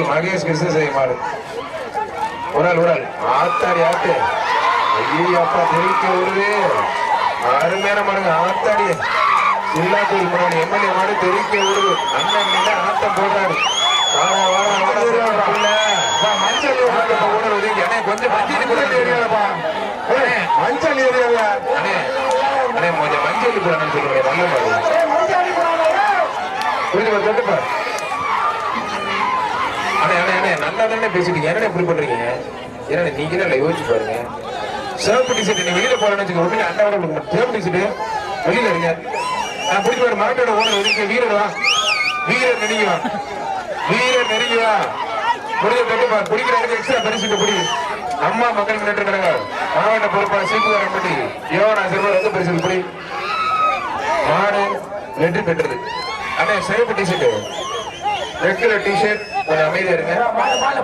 மகேஷ் கிருஷ்ண செய்யுமாறு ஒரு ஆள் ஆத்தாடி ஆட்டு. ஐயோ அப்பா தெரிவிக்க வருது. அருமையான மாடுங்க ஆத்தாடி. சில்லாத்தூர் முன்னாடி எம்எல்ஏ மாடு தெரிவிக்க வருது. அண்ணன் ஆட்டம் போடுறாரு. மஞ்சள் கொஞ்சம் மஞ்சள் ஏரியாவா கொஞ்சம் மஞ்சள் போடணும்னு சொல்லுங்க. நல்ல மாடு புரிஞ்சு தொட்டுப்பா. அண்ணே நல்லா தானே பேசிட்டீங்க. என்ன இப்படி பண்றீங்க? ஏன்னா நீங்க தான் யோசிச்சு பாருங்க. சிவப்பு டிஷர்ட் நீ வெளியில போறேன்னு வச்சுக்கோங்க. அண்டாவோட சிவப்பு டிஷர்ட் வெளியில இருங்க. நான் பிடிச்ச மாட்டோட ஓனர் ஒதுங்க. வீரர் வா, வீரர் நெருங்கி வா, வீரர் நெருங்கி வா. முடிஞ்ச தொட்டுப்பா. குடிக்கிறதுக்கு எக்ஸ்ட்ரா பரிசுட்டு பிடி. அம்மா மக்கள் முன்னேற்ற கழகம் மாவட்ட பொறுப்பா சீப்புகாரம் பட்டி யோனா சிறுவர் வந்து பரிசு பிடி. மாடு வெற்றி பெற்றது. அண்ணே சிவப்பு டிஷர்ட் ரெட் கலர் டிஷர்ட் கொஞ்சம் அமைதியா இருங்க.